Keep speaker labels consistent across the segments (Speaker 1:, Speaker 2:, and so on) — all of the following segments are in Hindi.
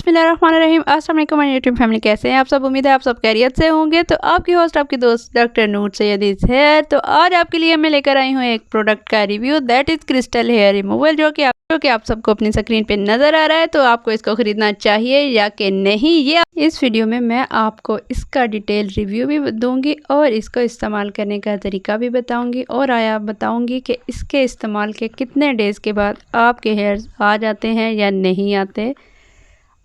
Speaker 1: बिस्मिल्लाहिर्रहमानिर्रहीम। अस्सलाम वालेकुम माय यूट्यूब फैमिली, कैसे हैं आप सब? उम्मीद है आप सब खैरियत से होंगे। तो आपकी होस्ट आपकी दोस्त डॉक्टर नूर सैयद है। तो आज आपके लिए मैं लेकर आई हूँ एक प्रोडक्ट का review, that is crystal hair removal, जो कि आप सबको अपनी स्क्रीन पे नज़र आ रहा है। तो आपको इसको ख़रीदना चाहिए या कि नहीं, ये इस वीडियो में मैं आपको इसका डिटेल रिव्यू भी दूंगी और इसको इस्तेमाल करने का तरीका भी बताऊंगी और बताऊंगी कि इसके इस्तेमाल के कितने डेज़ के बाद आपके हेयर्स आ जाते हैं या नहीं आते,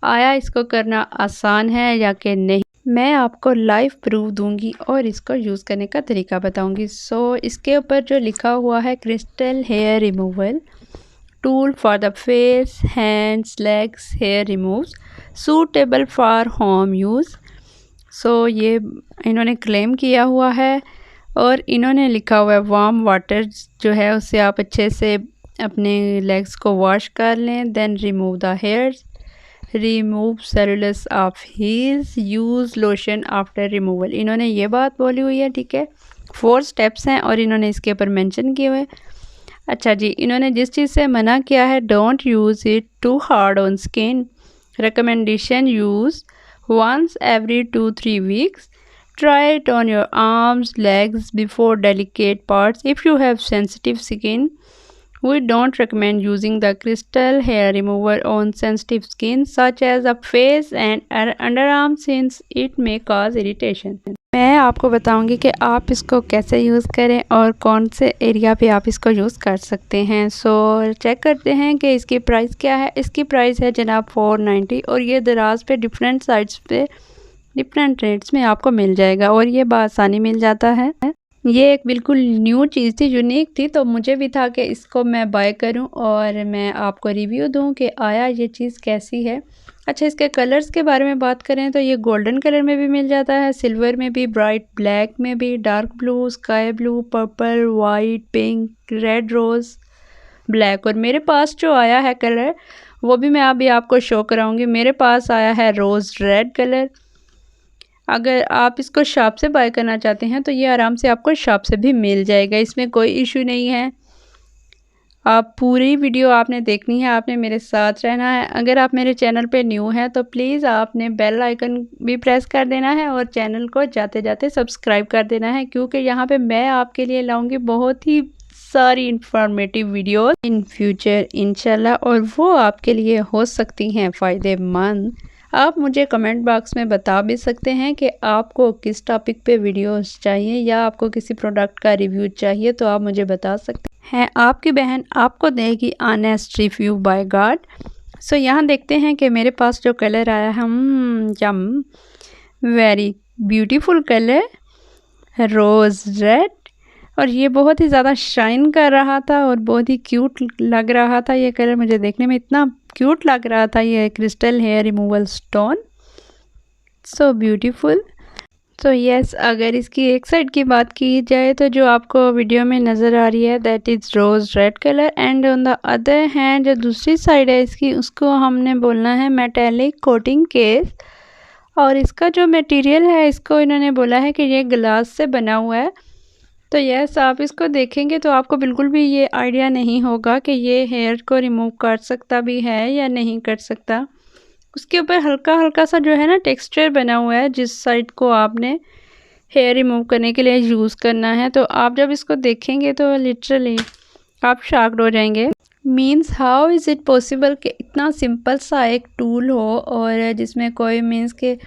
Speaker 1: आया इसको करना आसान है या कि नहीं। मैं आपको लाइव प्रूफ दूंगी और इसको यूज़ करने का तरीका बताऊंगी। इसके ऊपर जो लिखा हुआ है, crystal hair removal tool for the face, hands, legs hair removes, suitable for home use. ये इन्होंने क्लेम किया हुआ है और इन्होंने लिखा हुआ है वार्म वाटर जो है उससे आप अच्छे से अपने लेग्स को वॉश कर लें, then remove the hairs, remove calluses off heels, use lotion after removal. इन्होंने ये बात बोली हुई है, ठीक है। 4 स्टेप्स हैं और इन्होंने इसके ऊपर मेंशन किए हुए। अच्छा जी, इन्होंने जिस चीज़ से मना किया है, don't use it too hard on skin, recommendation use once every 2-3 weeks, try it on your arms, legs before delicate parts. If you have sensitive skin, we don't recommend using the crystal hair remover on sensitive skin such as the face and underarms since it may cause irritation. मैं आपको बताऊंगी कि आप इसको कैसे यूज़ करें और कौन से एरिया पे आप इसको यूज़ कर सकते हैं। चेक करते हैं कि इसकी प्राइस क्या है। इसकी प्राइस है जनाब 490 और ये दराज पे डिफरेंट साइट्स पे डिफरेंट रेट्स में आपको मिल जाएगा और ये बआसानी मिल जाता है। ये एक बिल्कुल न्यू चीज़ थी, यूनिक थी, तो मुझे भी था कि इसको मैं बाय करूं और मैं आपको रिव्यू दूं कि आया ये चीज़ कैसी है। अच्छा, इसके कलर्स के बारे में बात करें तो ये गोल्डन कलर में भी मिल जाता है, सिल्वर में भी, ब्राइट ब्लैक में भी, dark blue, sky blue, purple, white, pink, red rose, black. और मेरे पास जो आया है कलर वो भी मैं अभी आपको शो कराऊँगी। मेरे पास आया है रोज़ रेड कलर। अगर आप इसको शॉप से बाय करना चाहते हैं तो ये आराम से आपको शॉप से भी मिल जाएगा, इसमें कोई इशू नहीं है। आप पूरी वीडियो आपने देखनी है, आपने मेरे साथ रहना है। अगर आप मेरे चैनल पे न्यू हैं तो प्लीज़ आपने बेल आइकन भी प्रेस कर देना है और चैनल को जाते जाते सब्सक्राइब कर देना है, क्योंकि यहाँ पे मैं आपके लिए लाऊंगी बहुत ही सारी इंफॉर्मेटिव वीडियोस इन फ्यूचर इंशाल्लाह, और वो आपके लिए हो सकती हैं फ़ायदेमंद। आप मुझे कमेंट बॉक्स में बता भी सकते हैं कि आपको किस टॉपिक पे वीडियोस चाहिए या आपको किसी प्रोडक्ट का रिव्यू चाहिए, तो आप मुझे बता सकते हैं। आपकी बहन आपको देगी ऑनेस्ट रिव्यू बाय गॉड। यहाँ देखते हैं कि मेरे पास जो कलर आया है, वेरी ब्यूटीफुल कलर रोज़ रेड, और ये बहुत ही ज़्यादा शाइन कर रहा था और बहुत ही क्यूट लग रहा था। ये कलर मुझे देखने में इतना क्यूट लग रहा था। ये crystal hair removal stone, so beautiful. Yes, अगर इसकी एक साइड की बात की जाए तो जो आपको वीडियो में नज़र आ रही है that is rose red colour, and on the other hand जो दूसरी साइड है इसकी, उसको हमने बोलना है मेटेलिक कोटिंग केस। और इसका जो मटेरियल है इसको इन्होंने बोला है कि ये ग्लास से बना हुआ है। तो यस, आप इसको देखेंगे तो आपको बिल्कुल भी ये आइडिया नहीं होगा कि ये हेयर को रिमूव कर सकता भी है या नहीं कर सकता। उसके ऊपर हल्का हल्का सा जो है ना टेक्सचर बना हुआ है, जिस साइड को आपने हेयर रिमूव करने के लिए यूज़ करना है। तो आप जब इसको देखेंगे तो लिटरली आप शॉक्ड हो जाएंगे। Means how is it possible कि इतना सिंपल सा एक टूल हो और जिसमें कोई मीन्स के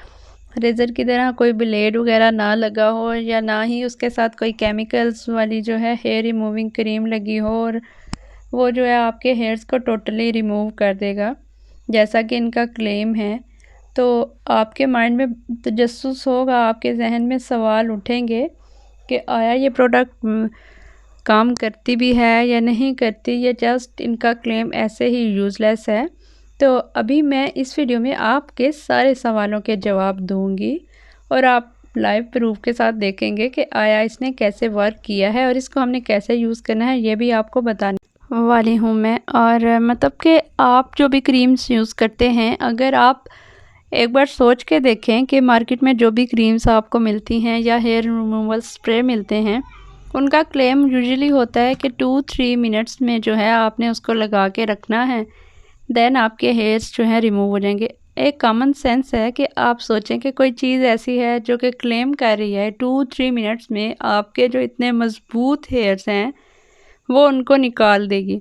Speaker 1: रेज़र की तरह कोई ब्लेड वगैरह ना लगा हो, या ना ही उसके साथ कोई केमिकल्स वाली जो है हेयर रिमूविंग क्रीम लगी हो, और वो जो है आपके हेयर्स को टोटली रिमूव कर देगा जैसा कि इनका क्लेम है। तो आपके माइंड में तजस्सुस होगा, आपके जहन में सवाल उठेंगे कि आया ये प्रोडक्ट काम करती भी है या नहीं करती, या जस्ट इनका क्लेम ऐसे ही यूज़लेस है। तो अभी मैं इस वीडियो में आपके सारे सवालों के जवाब दूंगी और आप लाइव प्रूफ के साथ देखेंगे कि आया इसने कैसे वर्क किया है और इसको हमने कैसे यूज़ करना है, ये भी आपको बताने वाली हूँ मैं। और मतलब कि आप जो भी क्रीम्स यूज़ करते हैं, अगर आप एक बार सोच के देखें कि मार्केट में जो भी क्रीम्स आपको मिलती हैं या हेयर रिमूवल स्प्रे मिलते हैं, उनका क्लेम यूजुअली होता है कि 2-3 मिनट्स में जो है आपने उसको लगा के रखना है, देन आपके हेयर्स जो हैं रिमूव हो जाएंगे। एक कॉमन सेंस है कि आप सोचें कि कोई चीज़ ऐसी है जो कि क्लेम कर रही है 2-3 मिनट्स में आपके जो इतने मज़बूत हेयर्स हैं वो उनको निकाल देगी,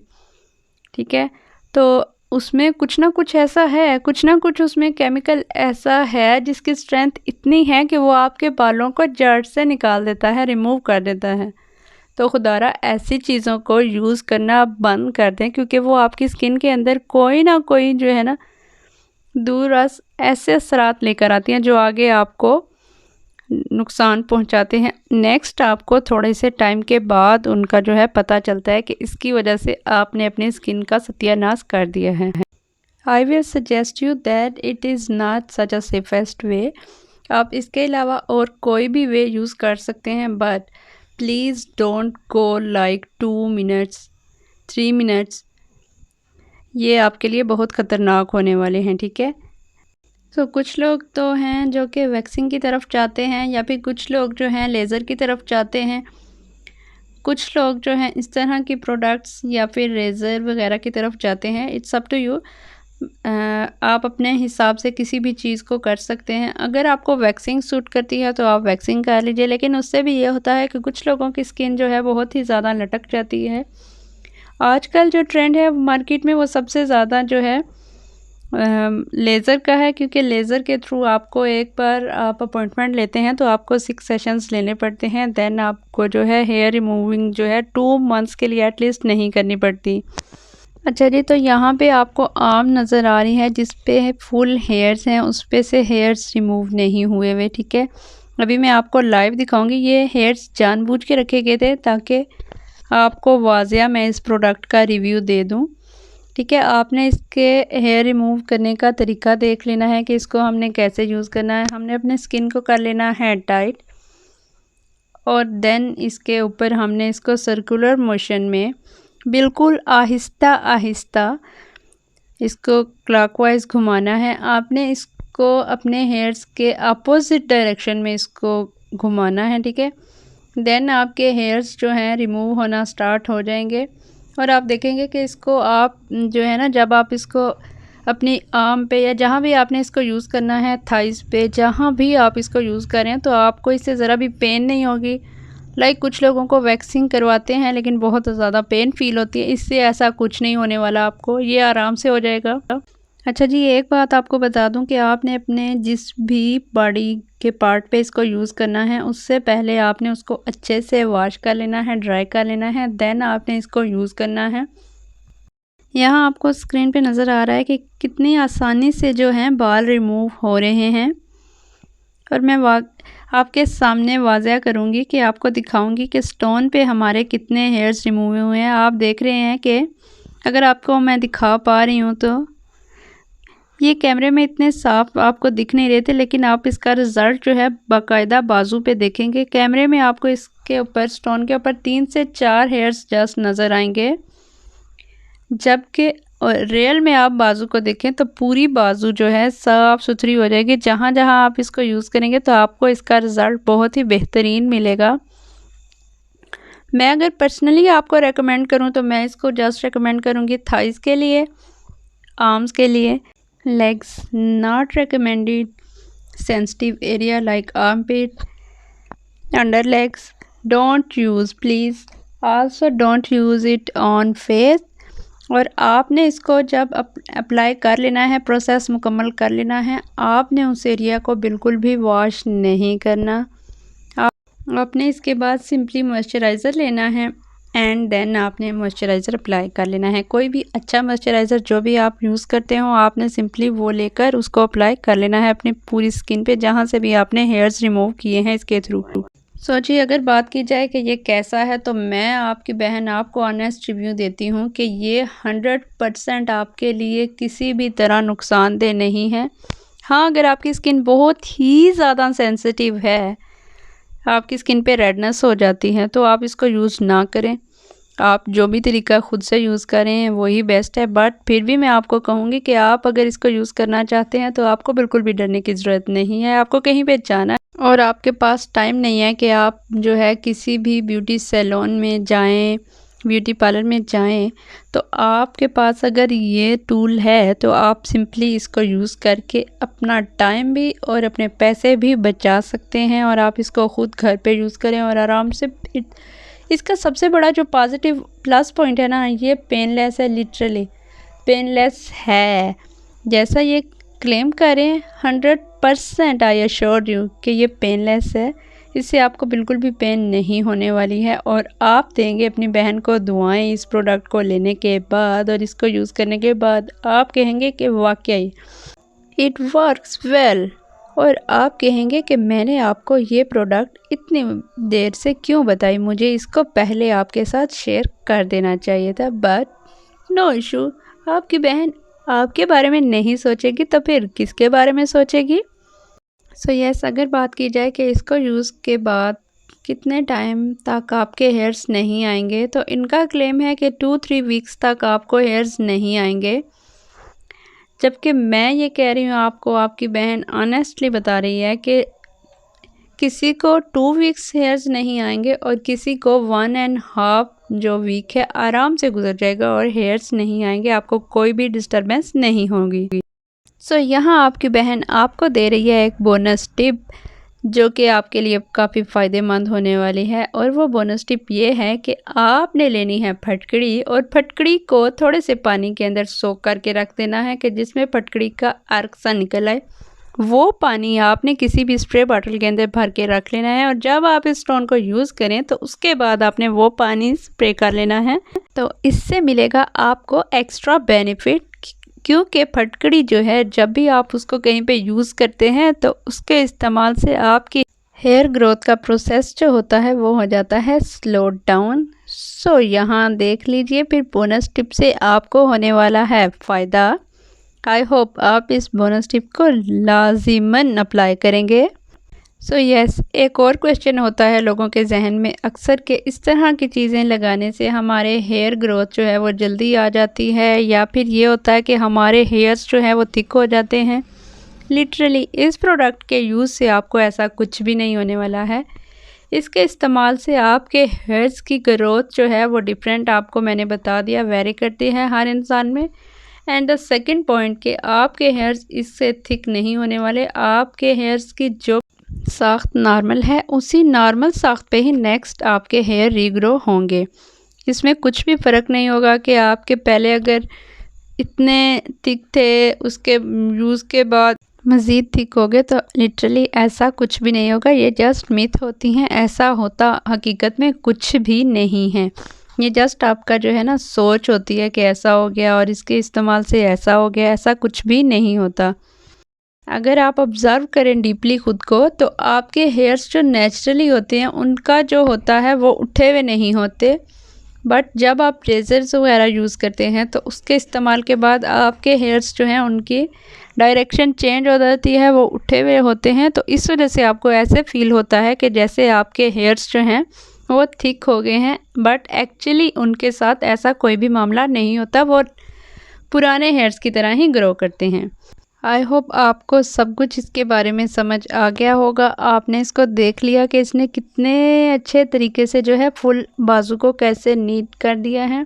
Speaker 1: ठीक है। तो उसमें कुछ ना कुछ ऐसा है, कुछ ना कुछ उसमें केमिकल ऐसा है जिसकी स्ट्रेंथ इतनी है कि वो आपके बालों को जड़ से निकाल देता है, रिमूव कर देता है। तो खुदारा ऐसी चीज़ों को यूज़ करना आप बंद कर दें, क्योंकि वो आपकी स्किन के अंदर कोई ना कोई जो है ना दूरअस ऐसे असरात लेकर आती हैं जो आगे आपको नुकसान पहुंचाते हैं। नेक्स्ट आपको थोड़े से टाइम के बाद उनका जो है पता चलता है कि इसकी वजह से आपने अपनी स्किन का सत्यानाश कर दिया है। I will suggest you that it is not such a safest way. आप इसके अलावा और कोई भी वे यूज़ कर सकते हैं, but please don't go like 2 minutes 3 minutes, ये आपके लिए बहुत ख़तरनाक होने वाले हैं, ठीक है। तो कुछ लोग तो हैं जो कि वैक्सिंग की तरफ जाते हैं, या फिर कुछ लोग जो हैं लेज़र की तरफ जाते हैं, कुछ लोग जो हैं इस तरह की प्रोडक्ट्स या फिर रेज़र वगैरह की तरफ जाते हैं। It's up to you. आप अपने हिसाब से किसी भी चीज़ को कर सकते हैं। अगर आपको वैक्सिंग सूट करती है तो आप वैक्सिंग कर लीजिए, लेकिन उससे भी ये होता है कि कुछ लोगों की स्किन जो है बहुत ही ज़्यादा लटक जाती है। आजकल जो ट्रेंड है मार्केट में वो सबसे ज़्यादा जो है लेज़र का है, क्योंकि लेज़र के थ्रू आपको एक बार आप अपॉइंटमेंट लेते हैं तो आपको 6 सेशंस लेने पड़ते हैं। देन आपको जो है हेयर रिमूविंग जो है 2 मंथ्स के लिए एटलीस्ट नहीं करनी पड़ती। अच्छा जी, तो यहाँ पे आपको आर्म नज़र आ रही है जिस पे फुल हेयर्स हैं, उस पे से हेयर्स रिमूव नहीं हुए हुए, ठीक है। अभी मैं आपको लाइव दिखाऊंगी। ये हेयर्स जानबूझ के रखे गए थे ताकि आपको वाज़िया मैं इस प्रोडक्ट का रिव्यू दे दूँ, ठीक है। आपने इसके हेयर रिमूव करने का तरीका देख लेना है कि इसको हमने कैसे यूज़ करना है। हमने अपने स्किन को कर लेना है टाइट, और देन इसके ऊपर हमने इसको सर्कुलर मोशन में बिल्कुल आहिस्ता आहिस्ता इसको क्लॉकवाइज घुमाना है। आपने इसको अपने हेयर्स के अपोजिट डायरेक्शन में इसको घुमाना है, ठीक है। देन आपके हेयर्स जो हैं रिमूव होना स्टार्ट हो जाएंगे, और आप देखेंगे कि इसको आप जो है ना, जब आप इसको अपनी आर्म पे या जहाँ भी आपने इसको यूज़ करना है, थाइस पे, जहाँ भी आप इसको यूज़ करें तो आपको इससे ज़रा भी पेन नहीं होगी। लाइक कुछ लोगों को वैक्सिंग करवाते हैं लेकिन बहुत ज़्यादा पेन फील होती है, इससे ऐसा कुछ नहीं होने वाला आपको, ये आराम से हो जाएगा। अच्छा जी, एक बात आपको बता दूं कि आपने अपने जिस भी बॉडी के पार्ट पे इसको यूज़ करना है उससे पहले आपने उसको अच्छे से वॉश कर लेना है, ड्राई कर लेना है, देन आपने इसको यूज़ करना है। यहाँ आपको स्क्रीन पे नज़र आ रहा है कि कितनी आसानी से जो है बाल रिमूव हो रहे हैं, और मैं आपके सामने वाज़िया करूँगी कि आपको दिखाऊंगी कि स्टोन पे हमारे कितने हेयर्स रिमूव हुए हैं। आप देख रहे हैं कि अगर आपको मैं दिखा पा रही हूँ तो ये कैमरे में इतने साफ आपको दिख नहीं रहे थे, लेकिन आप इसका रिज़ल्ट जो है बाकायदा बाजू पे देखेंगे। कैमरे में आपको इसके ऊपर स्टोन के ऊपर 3 से 4 हेयर्स जस्ट नज़र आएंगे, जबकि रियल में आप बाजू को देखें तो पूरी बाजू जो है साफ़ सुथरी हो जाएगी। जहाँ जहाँ आप इसको यूज़ करेंगे तो आपको इसका रिज़ल्ट बहुत ही बेहतरीन मिलेगा। मैं अगर पर्सनली आपको रेकमेंड करूँ तो मैं इसको जस्ट रेकमेंड करूँगी थाइस के लिए, आर्म्स के लिए, legs not recommended, sensitive area like armpit, under legs don't use please, also don't use it on face. और आपने इसको जब अप्लाई कर लेना है, प्रोसेस मुकम्मल कर लेना है, आपने उस एरिया को बिल्कुल भी वॉश नहीं करना। आपने इसके बाद सिंपली मॉइस्चराइज़र लेना है, एंड देन आपने मॉइस्चराइज़र अप्लाई कर लेना है। कोई भी अच्छा मॉइस्चराइज़र जो भी आप यूज़ करते हो आपने सिंपली वो लेकर उसको अप्लाई कर लेना है अपनी पूरी स्किन पे, जहाँ से भी आपने हेयर्स रिमूव किए हैं इसके थ्रू। सोचिए, अगर बात की जाए कि ये कैसा है, तो मैं आपकी बहन आपको ऑनेस्ट रिव्यू देती हूँ कि ये 100% आपके लिए किसी भी तरह नुकसानदेह नहीं है। हाँ, अगर आपकी स्किन बहुत ही ज़्यादा सेंसिटिव है, आपकी स्किन पे रेडनेस हो जाती है, तो आप इसको यूज़ ना करें। आप जो भी तरीका खुद से यूज़ करें वही बेस्ट है, बट फिर भी मैं आपको कहूँगी कि आप अगर इसको यूज़ करना चाहते हैं तो आपको बिल्कुल भी डरने की ज़रूरत नहीं है। आपको कहीं पे जाना है और आपके पास टाइम नहीं है कि आप जो है किसी भी ब्यूटी सैलून में जाएं ब्यूटी पार्लर में जाएं तो आपके पास अगर ये टूल है तो आप सिंपली इसको यूज़ करके अपना टाइम भी और अपने पैसे भी बचा सकते हैं। और आप इसको ख़ुद घर पे यूज़ करें और आराम से। इसका सबसे बड़ा जो पॉजिटिव प्लस पॉइंट है ना, ये पेनलेस है, लिटरली पेनलेस है। जैसा ये क्लेम करें 100% आई एश्योर यू कि ये पेनलेस है। इससे आपको बिल्कुल भी पेन नहीं होने वाली है। और आप देंगे अपनी बहन को दुआएं इस प्रोडक्ट को लेने के बाद और इसको यूज़ करने के बाद। आप कहेंगे कि वाकई इट वर्क्स वेल, और आप कहेंगे कि मैंने आपको ये प्रोडक्ट इतनी देर से क्यों बताई, मुझे इसको पहले आपके साथ शेयर कर देना चाहिए था। बट नो इशू, आपकी बहन आपके बारे में नहीं सोचेगी तो फिर किसके बारे में सोचेगी। सो यस, अगर बात की जाए कि इसको यूज़ के बाद कितने टाइम तक आपके हेयर्स नहीं आएंगे, तो इनका क्लेम है कि 2-3 वीक्स तक आपको हेयर्स नहीं आएंगे। जबकि मैं ये कह रही हूँ आपको, आपकी बहन ऑनेस्टली बता रही है कि किसी को 2 वीक्स हेयर्स नहीं आएंगे और किसी को 1.5 जो वीक है आराम से गुजर जाएगा और हेयर्स नहीं आएंगे, आपको कोई भी डिस्टर्बेंस नहीं होगी। सो यहाँ आपकी बहन आपको दे रही है एक बोनस टिप जो कि आपके लिए काफ़ी फ़ायदेमंद होने वाली है। और वो बोनस टिप ये है कि आपने लेनी है फटकड़ी, और फटकड़ी को थोड़े से पानी के अंदर सोख करके रख देना है कि जिसमें फटकड़ी का अर्क सा निकल आए। वो पानी आपने किसी भी स्प्रे बॉटल के अंदर भर के रख लेना है और जब आप इस स्टोन को यूज़ करें तो उसके बाद आपने वो पानी स्प्रे कर लेना है। तो इससे मिलेगा आपको एक्स्ट्रा बेनिफिट, क्योंकि फटकड़ी जो है जब भी आप उसको कहीं पे यूज़ करते हैं तो उसके इस्तेमाल से आपकी हेयर ग्रोथ का प्रोसेस जो होता है वो हो जाता है स्लो डाउन। सो यहाँ देख लीजिए, फिर बोनस टिप से आपको होने वाला है फ़ायदा। आई होप आप इस बोनस टिप को लाजिमन अप्लाई करेंगे। सो यस, एक और क्वेश्चन होता है लोगों के जहन में अक्सर कि इस तरह की चीज़ें लगाने से हमारे हेयर ग्रोथ जो है वो जल्दी आ जाती है, या फिर ये होता है कि हमारे हेयर्स जो है वो थिक हो जाते हैं। लिटरली इस प्रोडक्ट के यूज़ से आपको ऐसा कुछ भी नहीं होने वाला है। इसके इस्तेमाल से आपके हेयर्स की ग्रोथ जो है वो डिफरेंट, आपको मैंने बता दिया, वेरी करती है हर इंसान में। एंड द सेकेंड पॉइंट कि आपके हेयर्स इससे थिक नहीं होने वाले। आपके हेयर्स की जो साख्त नॉर्मल है उसी नॉर्मल साख्त पे ही नेक्स्ट आपके हेयर रीग्रो होंगे। इसमें कुछ भी फ़र्क नहीं होगा कि आपके पहले अगर इतने थिक थे उसके यूज़ के बाद मज़ीद थिक हो गए, तो लिटरली ऐसा कुछ भी नहीं होगा। ये जस्ट मिथ होती हैं, ऐसा होता हकीकत में कुछ भी नहीं है। ये जस्ट आपका जो है ना सोच होती है कि ऐसा हो गया और इसके इस्तेमाल से ऐसा हो गया, ऐसा कुछ भी नहीं होता। अगर आप ऑब्ज़र्व करें डीपली ख़ुद को तो आपके हेयर्स जो नेचुरली होते हैं उनका जो होता है वो उठे हुए नहीं होते। बट जब आप रेज़र्स वगैरह यूज़ करते हैं तो उसके इस्तेमाल के बाद आपके हेयर्स जो हैं उनकी डायरेक्शन चेंज हो जाती है, वो उठे हुए होते हैं। तो इस वजह से आपको ऐसे फ़ील होता है कि जैसे आपके हेयर्स जो हैं वो थिक हो गए हैं, बट एक्चुअली उनके साथ ऐसा कोई भी मामला नहीं होता, वो पुराने हेयर्स की तरह ही ग्रो करते हैं। आई होप आपको सब कुछ इसके बारे में समझ आ गया होगा। आपने इसको देख लिया कि इसने कितने अच्छे तरीके से जो है फुल बाजू को कैसे नीट कर दिया है।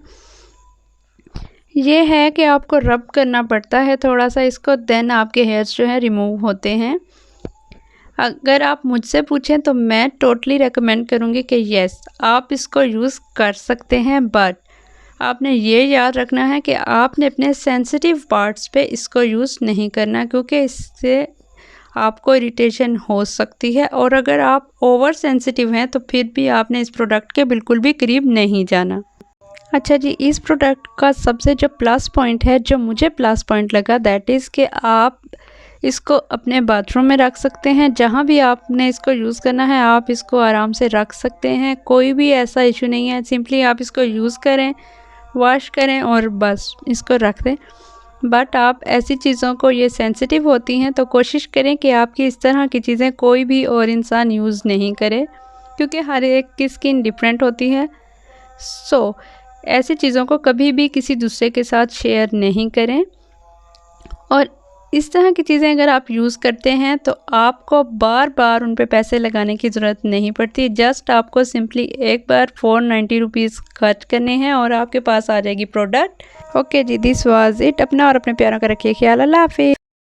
Speaker 1: ये है कि आपको रब करना पड़ता है थोड़ा सा इसको, देन आपके हेयर्स जो है रिमूव होते हैं। अगर आप मुझसे पूछें तो मैं टोटली रेकमेंड करूँगी कि येस आप इसको यूज़ कर सकते हैं, बट आपने ये याद रखना है कि आपने अपने सेंसिटिव पार्ट्स पे इसको यूज़ नहीं करना, क्योंकि इससे आपको इरिटेशन हो सकती है। और अगर आप ओवर सेंसिटिव हैं तो फिर भी आपने इस प्रोडक्ट के बिल्कुल भी करीब नहीं जाना। अच्छा जी, इस प्रोडक्ट का सबसे जो प्लस पॉइंट है, जो मुझे प्लस पॉइंट लगा, दैट इज़ कि आप इसको अपने बाथरूम में रख सकते हैं। जहाँ भी आपने इसको यूज़ करना है आप इसको आराम से रख सकते हैं, कोई भी ऐसा इशू नहीं है। सिंपली आप इसको यूज़ करें, वॉश करें और बस इसको रख दें। बट आप ऐसी चीज़ों को, ये सेंसिटिव होती हैं, तो कोशिश करें कि आपकी इस तरह की चीज़ें कोई भी और इंसान यूज़ नहीं करे, क्योंकि हर एक की स्किन डिफरेंट होती है। सो ऐसी चीज़ों को कभी भी किसी दूसरे के साथ शेयर नहीं करें। और इस तरह की चीज़ें अगर आप यूज़ करते हैं तो आपको बार बार उन पे पैसे लगाने की ज़रूरत नहीं पड़ती। जस्ट आपको सिंपली एक बार 490 रुपीज़ खर्च करने हैं और आपके पास आ जाएगी प्रोडक्ट। ओके जी, दिस वाज इट। अपना और अपने प्यारों का रखिए ख्याल। अल्लाह हाफिज़।